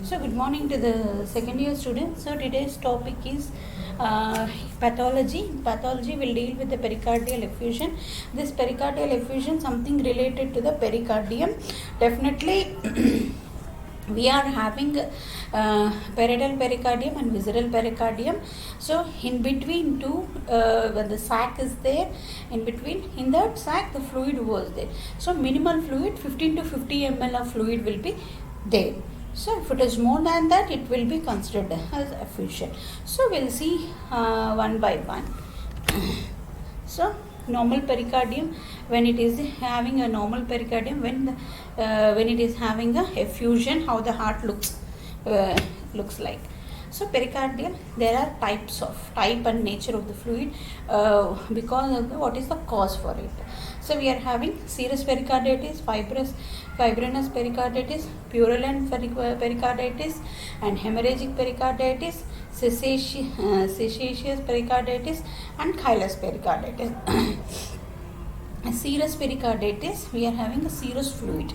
So good morning to the second year students. So today's topic is pathology. Pathology will deal with the pericardial effusion. This pericardial effusion something related to the pericardium. Definitely we are having parietal pericardium and visceral pericardium. So in between two, when the sac is there, in between, in that sac the fluid was there. So minimal fluid, 15 to 50 ml of fluid will be there. So if it is more than that, it will be considered as effusion. So we'll see one by one. So normal pericardium, when it is having a normal pericardium, when it is having a effusion, how the heart looks like. So pericardial, there are type and nature of the fluid because of what is the cause for it. So we are having serous pericarditis, fibrinous pericarditis, purulent pericarditis, and hemorrhagic pericarditis, sesaceous pericarditis, and chylous pericarditis. Serous pericarditis, we are having a serous fluid.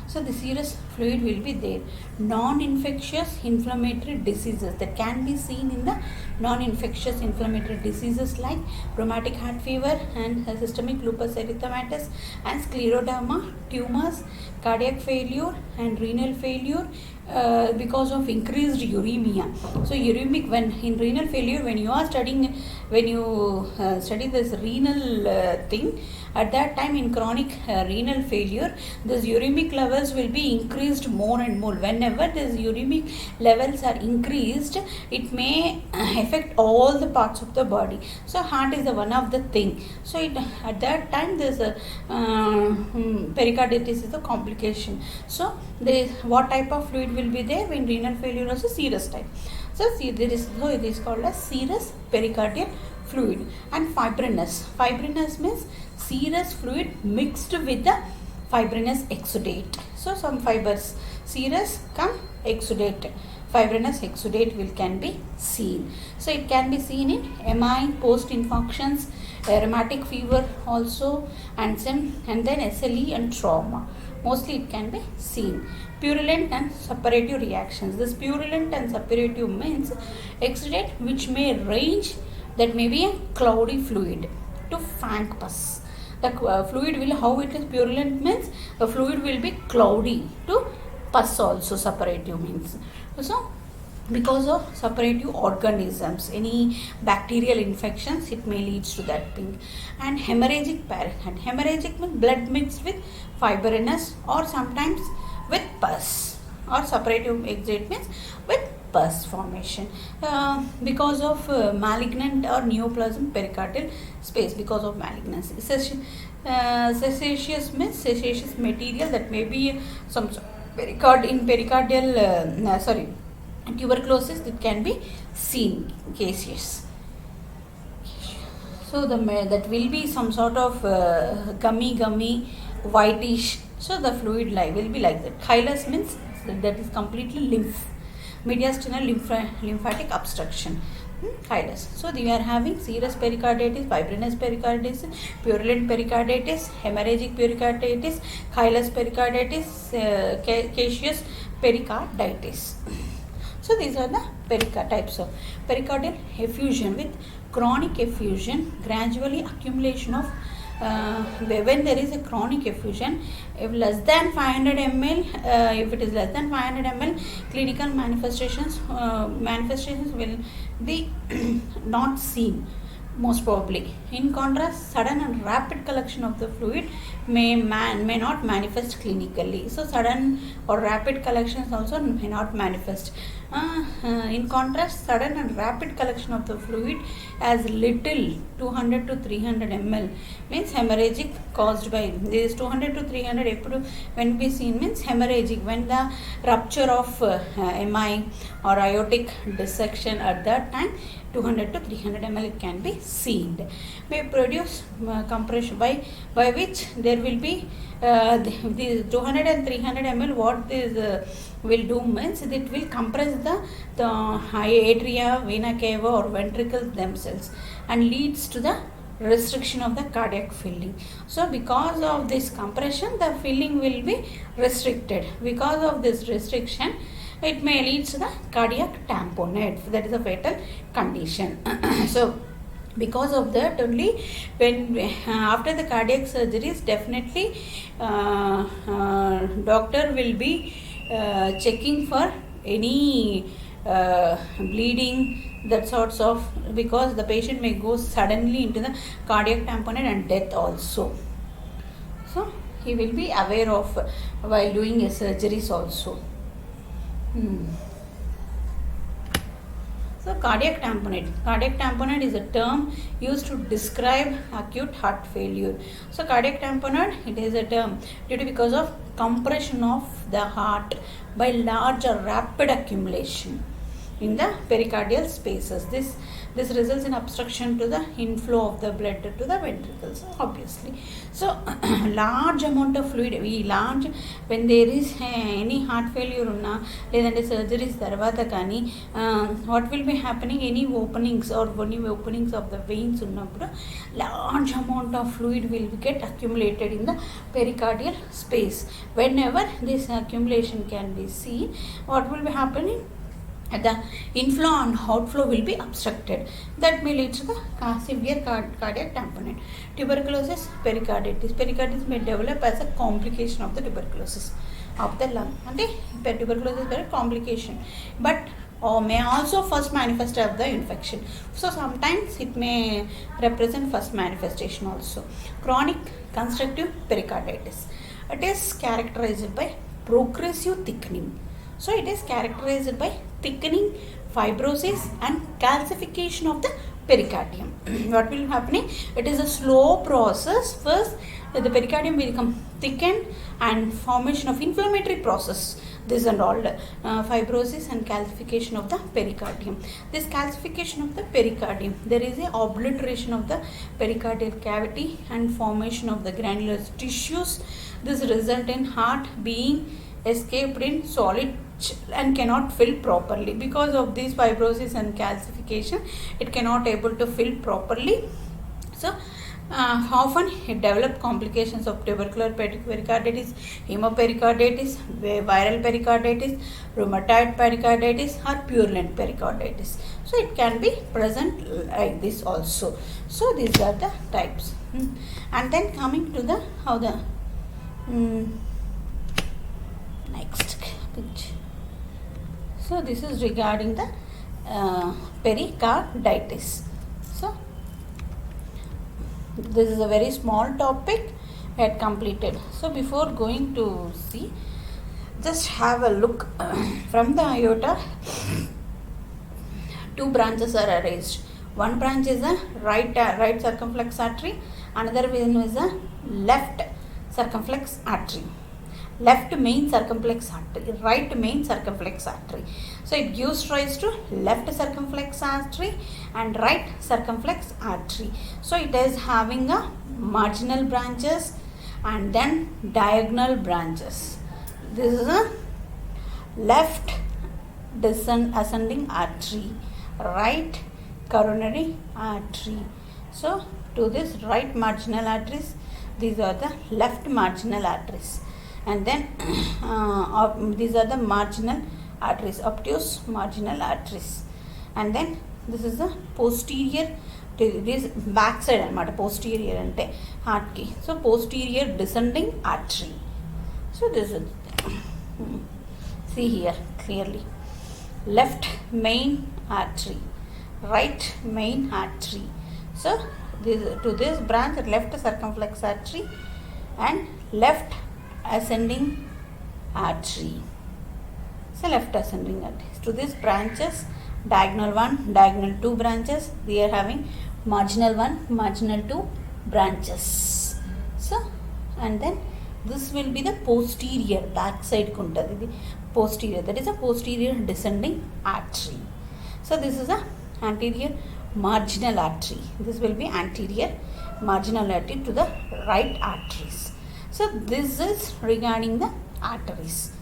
So the serous fluid will be there. Non-infectious inflammatory diseases that can be seen in the non-infectious inflammatory diseases like rheumatic heart fever and systemic lupus erythematosus and scleroderma, tumors, cardiac failure and renal failure because of increased uremia. So uremic, when in renal failure, when you study this renal thing, at that time in chronic renal failure, this uremic levels will be increased more and more. Whenever these uremic levels are increased, it may affect all the parts of the body. So heart is one of the thing. So at that time this pericarditis is a complication. So what type of fluid will be there when renal failure is a serous type. So it is called as serous pericardial fluid. And fibrinous. Fibrinous means serous fluid mixed with the fibrinous exudate. So some fibers, serous come exudate. Fibrinous exudate can be seen. So it can be seen in MI, post-infarctions, rheumatic fever also, and then SLE and trauma. Mostly it can be seen. Purulent and suppurative reactions. This purulent and suppurative means exudate which may range, that may be a cloudy fluid, to frank pus. The fluid will, how it is purulent means the fluid will be cloudy to pus also, suppurative means. So because of suppurative organisms, any bacterial infections, it may lead to that thing. And hemorrhagic pericarditis. Hemorrhagic means blood mixed with fibrinous or sometimes with pus, or suppurative exudate means with pus formation because of malignant or neoplasm pericardial space, because of malignancy. Sesaceous means sesaceous material, that may be some pericardial tuberculosis, that can be seen cases. So that will be some sort of gummy whitish. So the fluid will be like that. Chylous means that is completely mediastinal lymphatic obstruction. Chylous. So we are having serous pericarditis, fibrinous pericarditis, purulent pericarditis, hemorrhagic pericarditis, chylous pericarditis, caseous pericarditis. So these are the types of pericardial effusion. With chronic effusion, gradually accumulation of when there is a chronic effusion, if less than 500 ml, if it is less than 500 ml, clinical manifestations will be not seen, most probably. In contrast, sudden and rapid collection of the fluid may not manifest clinically. So sudden or rapid collections also may not manifest. In contrast, sudden and rapid collection of the fluid as little 200 to 300 ml means hemorrhagic, caused by this 200 to 300 when we seen means hemorrhagic, when the rupture of MI or aortic dissection, at that time 200 to 300 ml it can be seen. May produce compression by which there will be the 200 and 300 ml. What this will do means it will compress the atria, vena cava or ventricles themselves, and leads to the restriction of the cardiac filling. So because of this compression, the filling will be restricted. Because of this restriction, it may lead to the cardiac tamponade. That is a fatal condition. So because of that only, when after the cardiac surgeries, definitely doctor will be checking for any bleeding, that sorts of, because the patient may go suddenly into the cardiac tamponade and death also. So he will be aware of while doing his surgeries also. So cardiac tamponade. Cardiac tamponade is a term used to describe acute heart failure. So cardiac tamponade, it is a term due to because of compression of the heart by large or rapid accumulation in the pericardial spaces. This results in obstruction to the inflow of the blood to the ventricles, obviously. So large amount of fluid, large, when there is any heart failure unna ledante surgeries tarvata kani what will be happening, any openings of the veins unnappudu large amount of fluid will get accumulated in the pericardial space. Whenever this accumulation can be seen, what will be happening, the inflow and outflow will be obstructed. That may lead to the severe cardiac tamponade. Tuberculosis, pericarditis. Pericarditis may develop as a complication of the tuberculosis of the lung. Okay, tuberculosis is a complication, but may also first manifest of the infection. So sometimes it may represent first manifestation also. Chronic constructive pericarditis. It is characterized by progressive thickening. So it is characterized by thickening, fibrosis and calcification of the pericardium. What will be happening? It is a slow process. First, the pericardium will become thickened and formation of inflammatory process. This and all fibrosis and calcification of the pericardium. This calcification of the pericardium, there is a obliteration of the pericardial cavity and formation of the granular tissues. This result in heart being escaped in solid and cannot fill properly. Because of this fibrosis and calcification, it cannot able to fill properly. So often it develops complications of tubercular pericarditis, hemopericarditis, viral pericarditis, rheumatoid pericarditis or purulent pericarditis. So it can be present like this also. So these are the types. And then coming to the how the next picture. So this is regarding the pericarditis. So this is a very small topic I had completed. So before going to see, just have a look. From the aorta, two branches are raised. One branch is a right circumflex artery, another one is a left circumflex artery. Left main circumflex artery, right main circumflex artery. So it gives rise to left circumflex artery and right circumflex artery. So it is having a marginal branches and then diagonal branches. This is a left ascending artery, right coronary artery. So to this right marginal arteries, these are the left marginal arteries. And then these are the marginal arteries, obtuse marginal arteries. And then this is the posterior, this back side anamata, posterior ante heart ki. So posterior descending artery. So this is see here clearly, left main artery, right main artery. So this to this branch, left circumflex artery and left ascending artery. So left ascending artery. To these branches, diagonal 1, diagonal 2 branches. We are having marginal 1, marginal 2 branches. So and then this will be the posterior, back side kuntadi, posterior, that is a posterior descending artery. So this is a anterior marginal artery. This will be anterior marginal artery to the right arteries. So this is regarding the arteries,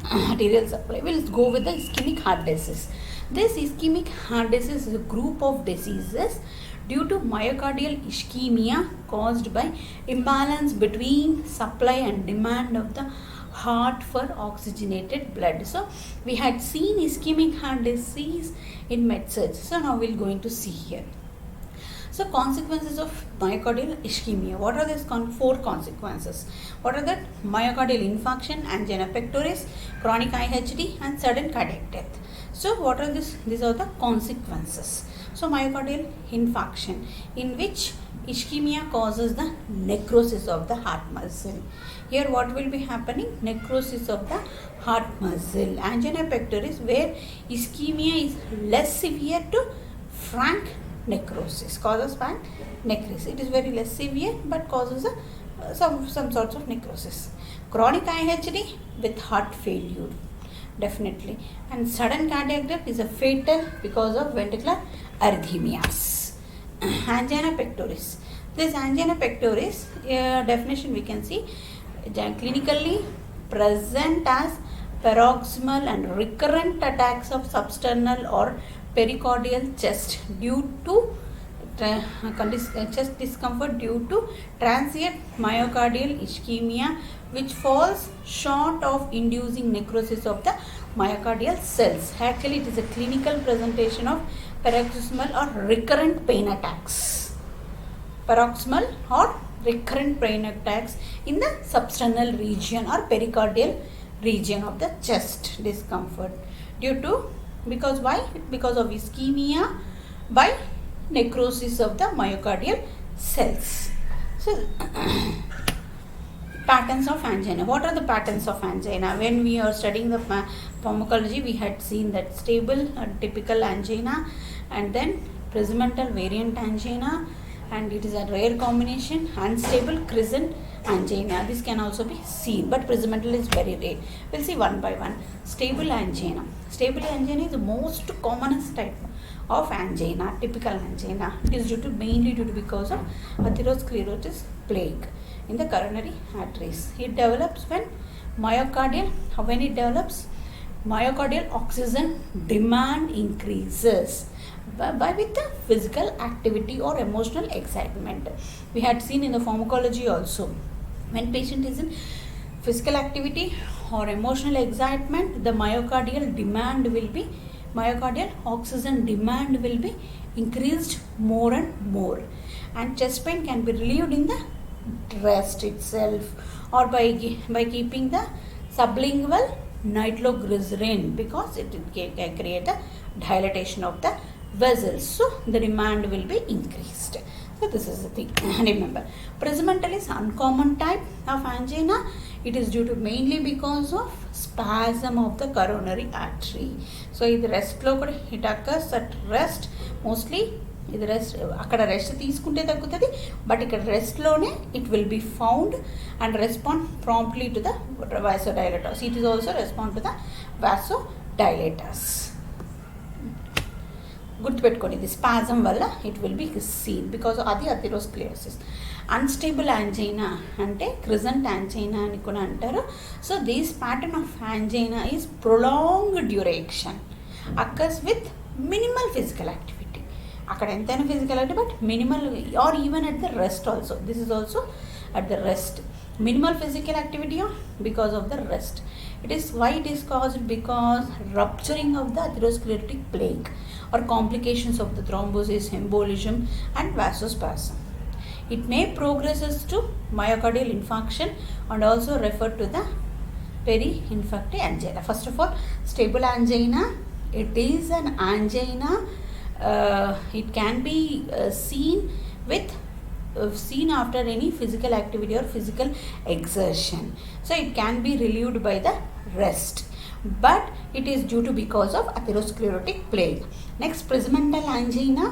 arterial supply. We'll go with the ischemic heart disease. This ischemic heart disease is a group of diseases due to myocardial ischemia caused by imbalance between supply and demand of the heart for oxygenated blood. So we had seen ischemic heart disease in med-surg. So now we're going to see here. So consequences of myocardial ischemia. What are these four consequences? What are that? Myocardial infarction, angina pectoris, chronic IHD, and sudden cardiac death. So what are this? These are the consequences. So myocardial infarction, in which ischemia causes the necrosis of the heart muscle. Here what will be happening? Necrosis of the heart muscle. Angina pectoris, where ischemia is less severe to frank necrosis, causes frank necrosis. It is very less severe but causes some sorts of necrosis. Chronic IHD with heart failure, definitely. And sudden cardiac death is a fatal because of ventricular arrhythmias. Angina pectoris. This angina pectoris, definition we can see, clinically present as paroxysmal and recurrent attacks of substernal or pericardial chest due to chest discomfort due to transient myocardial ischemia, which falls short of inducing necrosis of the myocardial cells. Actually, it is a clinical presentation of paroxysmal or recurrent pain attacks. Paroxysmal or recurrent pain attacks in the substernal region or pericardial region of the chest discomfort due to, because why? Because of ischemia by necrosis of the myocardial cells. So patterns of angina. What are the patterns of angina? When we are studying the pharmacology, we had seen that stable typical angina, and then presumental variant angina, and it is a rare combination. Unstable crescent angina, this can also be seen, but presumental is very rare. We'll see one by one. Stable angina. Stable angina is the most commonest type of angina, typical angina. It is mainly due to because of atherosclerosis plague in the coronary arteries. It develops when myocardial oxygen demand increases with the physical activity or emotional excitement. We had seen in the pharmacology also, when patient is in physical activity or emotional excitement, the myocardial oxygen demand will be increased more and more, and chest pain can be relieved in the rest itself or by keeping the sublingual nitroglycerin, because it can create a dilatation of the vessels, so the demand will be increased. So this is the thing. Remember, presumental is uncommon type of angina. It is due to mainly because of spasm of the coronary artery. So ఇది rest లో కూడా it occurs at rest mostly. ఇది rest, అక్కడ rest తీసుకుంటే తగ్గుతుంది, but ఇక్కడ రెస్ట్లోనే it will be found and respond promptly to the vasodilators. It is also respond to the vasodilators. గుర్తుపెట్టుకోండి, ఇది స్పాజం వల్ల it will be seen because అది అథెరోస్క్లెరోసిస్. అన్స్టేబుల్ యాంజైనా అంటే క్రిజెంట్ యాంజైనా అని కూడా అంటారు. So this pattern of angina is prolonged duration, occurs with minimal physical activity. అక్కడ ఎంతైనా physical activity but minimal, or even at the rest also. This is also at the rest. Minimal physical activity because of the rest. It is why it is caused because rupturing of the atherosclerotic plaque or complications of the thrombosis, embolism and vasospasm. It may progresses to myocardial infarction and also refer to the peri-infarctal angina. First of all, stable angina. It is an angina. It can be seen after any physical activity or physical exertion. So it can be relieved by the rest, but it is due to because of atherosclerotic plague. Next, presumental angina.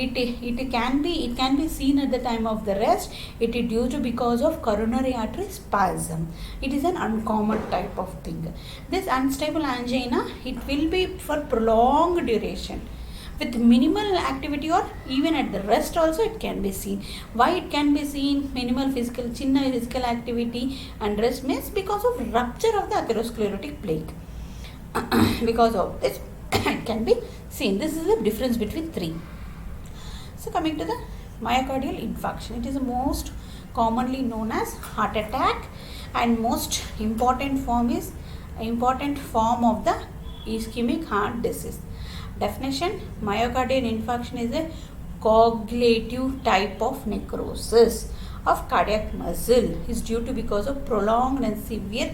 It can be seen at the time of the rest. It is due to because of coronary artery spasm. It is an uncommon type of thing. This unstable angina, it will be for prolonged duration with minimal activity or even at the rest also it can be seen. Why it can be seen? Minimal physical activity and rest means because of rupture of the atherosclerotic plaque. Because of this it can be seen. This is the difference between three. So coming to the myocardial infarction, it is the most commonly known as heart attack, and most important form of the ischemic heart disease. Definition: myocardial infarction is a coagulative type of necrosis of cardiac muscle is due to because of prolonged and severe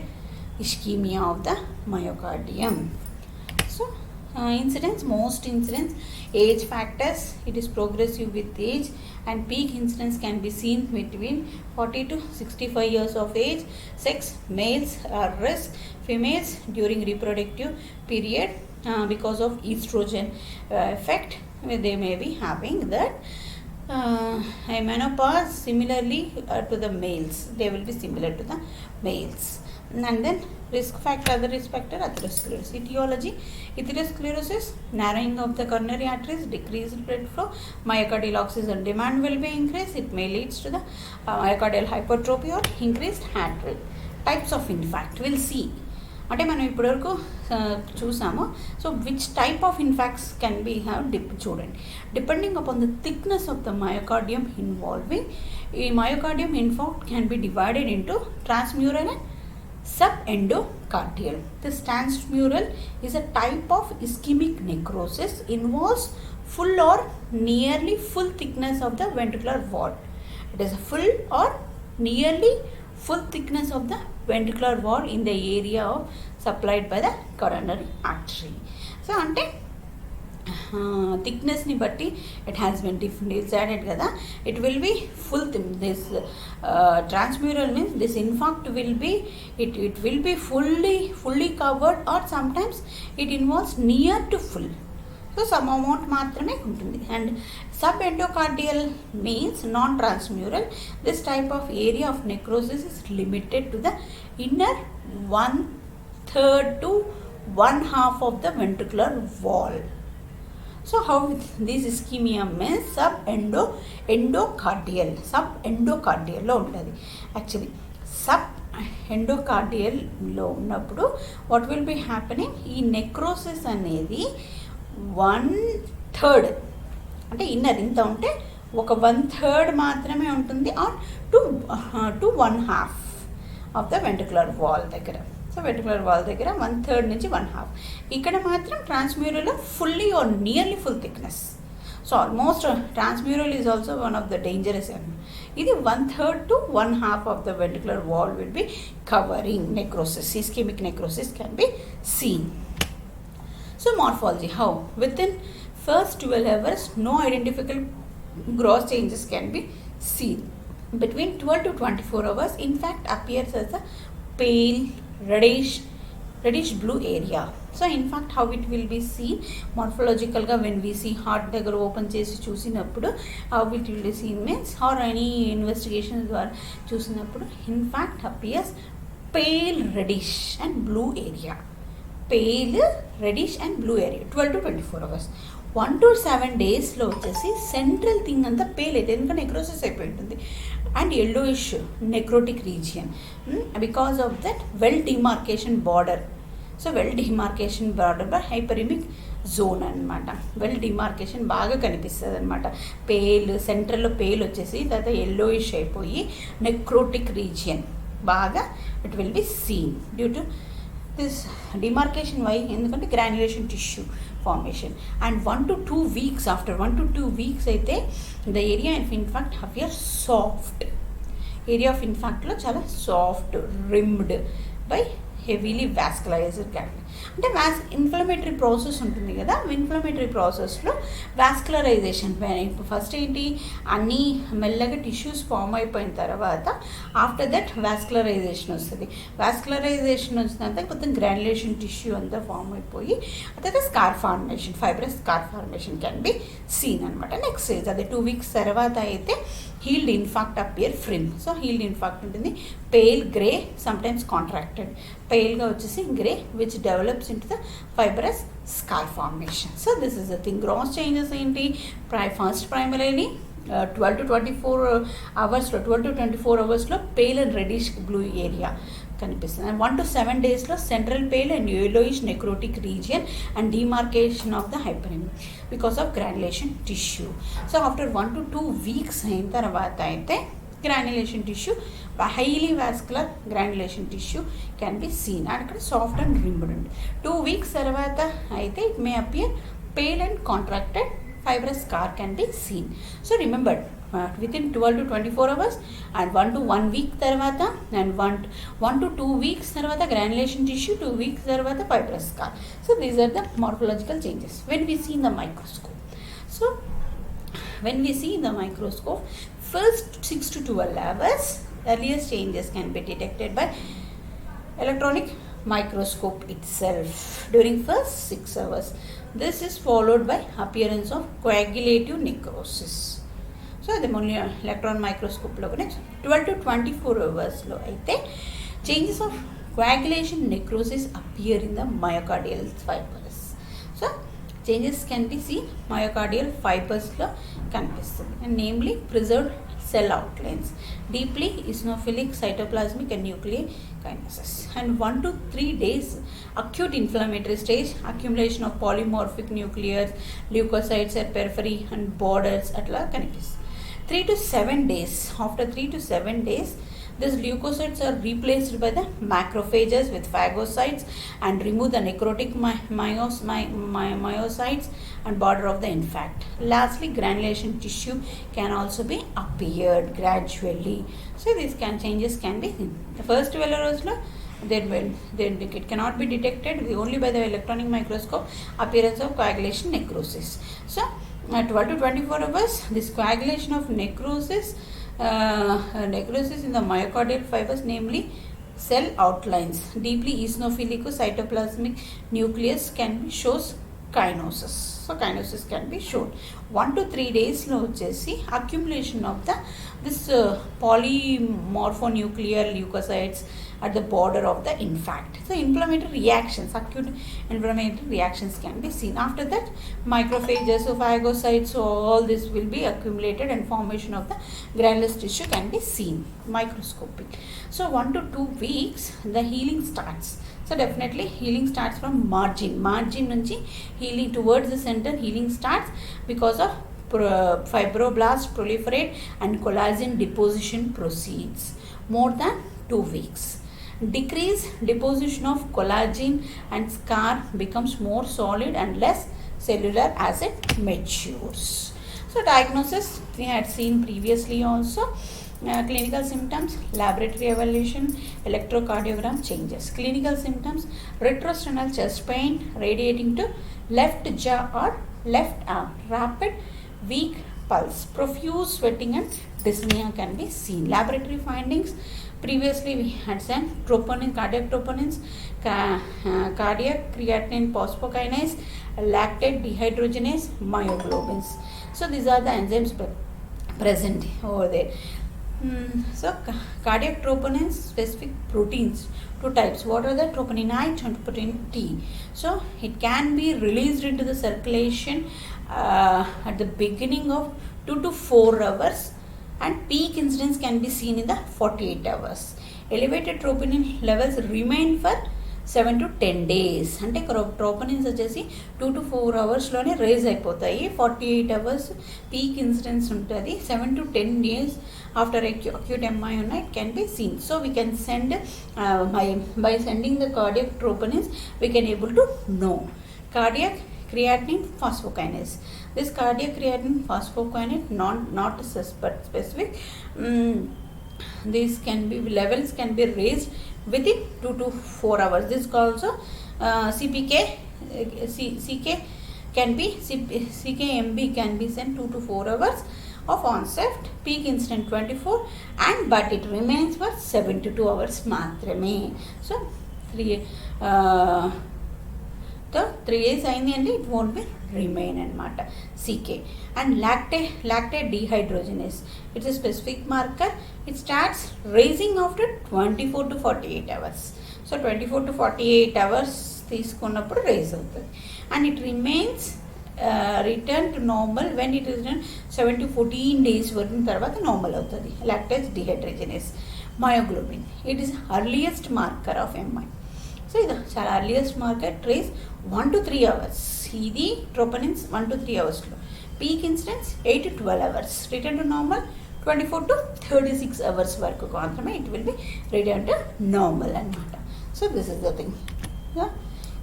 ischemia of the myocardium. So most incidents, age factors, it is progressive with age, and peak incidence can be seen between 40 to 65 years of age. Sex: males are risk, females during reproductive period because of estrogen effect they may be having that. Menopause, similarly to the males, they will be similar to the males. And then other risk factor, atherosclerosis. Etiology: atherosclerosis, narrowing of the coronary arteries, decreased blood flow, myocardial oxygen demand will be increased. It may lead to the myocardial hypertrophy or increased heart rate. Types of infarct, we'll see. అంటే మనం ఇప్పటివరకు చూసాము. So which type of infarcts can be have చూడండి, depending upon the thickness of the myocardium involving. ఈ myocardium infarct can be divided into transmural and subendocardial. This transmural is a type of ischemic necrosis, involves full or nearly full thickness of the ventricular wall. It is a full or nearly full thickness of the ventricular wall in the area of supplied by the coronary artery. So ante థిక్నెస్ని బట్టి it has been decided కదా. It will B full this transmural means this infarct will be it will be fully covered, or sometimes it involves near to full. So some amount మాత్రమే ఉంటుంది. And subendocardial means non-transmural. This type of area of necrosis is limited to the inner 1/3 to 1/2 of the ventricular wall. So how this ischemia means subendocardial లో ఉంటుంది. Actually ఎండోకార్డియల్లో ఉన్నప్పుడు what will be happening, ఈ necrosis అనేది 1/3 అంటే inner ఇంత ఉంటే ఒక 1/3 మాత్రమే ఉంటుంది, or to 1/2 of the ventricular wall దగ్గర. సో వెంట్రికులర్ వాల్ దగ్గర 1/3 నుంచి 1/2. ఇక్కడ మాత్రం transmural fully or nearly full thickness. So almost transmural is also one of the dangerous. ఇది 1/3 to 1/2 of the ventricular wall will be covering necrosis. Ischemic necrosis can be seen. So morphology, how? Within first 12 hours, no identifiable gross changes can be seen. Between 12 to 24 hours, in fact, appears as a pale reddish blue area. So in fact, how it will be seen morphological ga, when we see heart దగ్గర open చేసి చూసినప్పుడు how it will be seen means, or any investigation ద్వారా చూసినప్పుడు, in fact appears pale reddish and blue area. Pale reddish and blue area 12 to 24 hours. 1 to 7 డేస్లో వచ్చేసి central thing అంతా pale అయితే, ఎందుకంటే నెక్రోసిస్ అయిపోయి ఉంటుంది, and yellowish necrotic region because of that well demarcation border. So well demarcation border by hyperemic zone అనమాట. Well demarcation బాగా కనిపిస్తుంది అనమాట. పేల్ సెంట్రల్లో పేల్ వచ్చేసి తర్వాత yellowish అయిపోయి నెక్రోటిక్ రీజియన్ బాగా it will be seen due to this demarcation. Why? ఎందుకంటే granulation tissue formation. And 1 to 2 weeks, after 1 to 2 weeks అయితే the area of infarct appear soft. Area of ఇన్ఫాక్ట్లో చాలా soft, rimmed by heavily vascularized gland. అంటే inflammatory process ఉంటుంది కదా, inflammatory ప్రాసెస్లో vascularisation ఇప్పుడు first ఏంటి, అన్నీ మెల్లగా టిష్యూస్ ఫామ్ అయిపోయిన తర్వాత ఆఫ్టర్ దట్ వాస్కులరైజేషన్ వస్తుంది. వాస్కులరైజేషన్ వచ్చిన తర్వాత మొత్తం గ్రాన్యులేషన్ టిష్యూ అంతా ఫామ్ అయిపోయి తర్వాత scar formation, fibrous scar formation can be seen అనమాట. నెక్స్ట్ స్టేజ్ అదే 2 weeks తర్వాత అయితే healed infarct appear firm. So healed infarct ఉంటుంది, పేల్ గ్రే, సమ్టైమ్స్ కాంట్రాక్టెడ్, పేల్గా వచ్చేసి grey which develops into the fibrous scar formation. So this is the thing. Gross changes ఏంటి? First primarily 12 to 24 అవర్స్లో 12 to 24 అవర్స్లో pale and reddish blue area కనిపిస్తుంది. And 1 to 7 డేస్లో central pale and yellowish necrotic region and demarcation of the hyperemic because of granulation tissue. So after 1 to 2 weeks అయిన తర్వాత అయితే granulation tissue, highly vascular granulation tissue can be seen. And soft and rimmed. 2 weeks tarvata aithe it may appear pale and contracted fibrous scar can be seen. So remember, within 12 to 24 hours and 1 to 1 week tarvata and 1 to 2 weeks tarvata granulation tissue, 2 weeks tarvata fibrous scar. So these are the morphological changes when we see in the microscope. So when we see in the microscope, first 6 to 12 hours earliest changes can be detected by electronic microscope itself during first 6 hours. This is followed by appearance of coagulative necrosis. So the electron microscope lo 12 to 24 hours lo aithe changes of coagulation necrosis appear in the myocardial fibers. So changes can be seen myocardial fibers lo kanipistundi, and namely preserved cell outlines, deeply eosinophilic cytoplasmic and nuclear kinases, and 1 to 3 days acute inflammatory stage, accumulation of polymorphic nuclears, leukocytes at periphery and borders atla kanipistundi. 3 to 7 days, after 3 to 7 days, these leukocytes are replaced by the macrophages with phagocytes and remove the necrotic myocytes and border of the infect. Lastly, granulation tissue can also be appeared gradually. So these changes can be seen. The first 12 hours then it cannot be detected only by the electronic microscope appearance of coagulation necrosis. So 12 to 24 hours, this coagulation of necrosis in the myocardial fibers, namely cell outlines, deeply eosinophilic cytoplasmic nucleus can be shows kinosis. So kinosis can be shown. 1 to 3 days lo vachesi accumulation of this polymorphonuclear leukocytes at the border of the infect. So inflammatory reactions, acute inflammatory reactions can be seen. After that, macrophages, phagocytes, so all this will be accumulated and formation of the granulous tissue can be seen microscopic. So 1 to 2 weeks the healing starts. So definitely healing starts from margin nunchi healing towards the center. Healing starts because of fibroblasts proliferate and collagen deposition proceeds. More than 2 weeks. Decreased deposition of collagen and scar becomes more solid and less cellular as it matures. So diagnosis we had seen previously also. Clinical symptoms, laboratory evaluation, electrocardiogram changes. Clinical symptoms, retrosternal chest pain radiating to left jaw or left arm, rapid weak pulse, profuse sweating and dyspnea can be seen. Laboratory findings, previously we had seen troponin, cardiac troponins, cardiac creatinine phosphokinase, lactate dehydrogenase, myoglobins. So these are the enzymes present over there. So cardiac troponins, specific proteins, 2 types. What are the? Troponin I and troponin T. So it can be released into the circulation at the beginning of 2 to 4 hours, and peak incidence can be seen in the 48 hours. Elevated troponin levels remain for 7 to 10 days. అంటే ట్రోపోనిన్స్ వచ్చేసి 2 to 4 అవర్స్లోనే raise అయిపోతాయి. 48 hours peak incidence ఉంటుంది. 7 to 10 days after acute MI it can be seen. So we can send by sending the cardiac troponins we can able to know. Cardiac creatinine phosphokinase. This cardiac creatinine phosphokinase not specific. These can be levels can be raised within 2 to 4 hours. This also CK CKMB can be sent 2 to 4 hours of onset, peak instant 24, and but it remains for 72 hours మాత్రమే. So 3 days అయింది అంటే it won't be remain అనమాట. CK and lactate dehydrogenase, it's a specific marker. It starts raising after 24 to 48 hours. So 24 to 48 hours తీసుకున్నప్పుడు rise అవుతుంది, and it remains return to normal when it is done 7 to 14 days వరకు తర్వాత normal అవుతుంది. Lactase dehydrogenase, myoglobin, it is earliest marker of MI. So ఇది చాలా earliest marker. Trace 1 to 3 hours. ఇది ట్రోపనిన్స్ 1 to 3 hours. Peak incidence 8 to 12 hours. Return to normal 24 to 36 hours వరకు మాత్రమే it will be return to normal అన్నమాట. So this is the thing. Yeah.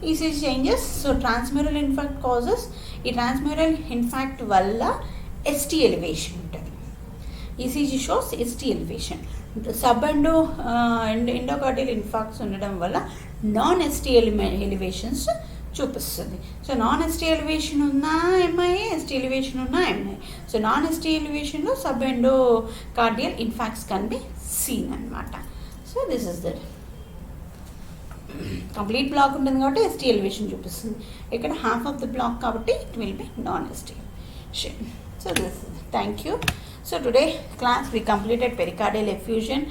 ECG changes. So transmural infarct causes ఈ transmural infarct వల్ల ST elevation ఉంటుంది. ECG shows ST elevation. Subendocardial infarcts ఉండడం వల్ల non ST elevations చూపిస్తుంది. So non ST elevation ఉన్న ఎంఐఏ, ST elevation ఉన్న MI. So non ST ఎలివేషన్లో subendocardial infarcts can be seen అనమాట. So this is that. Complete block ఉంటుంది కాబట్టి ST ఎలివేషన్ చూపిస్తుంది. ఇక్కడ హాఫ్ ఆఫ్ ద బ్లాక్ కాబట్టి it will be non ST elevation. So this thank you. So today class we completed pericardial effusion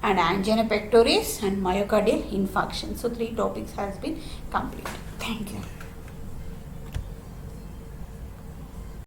and angina pectoris and myocardial infarction. So 3 topics has been completed. Thank you.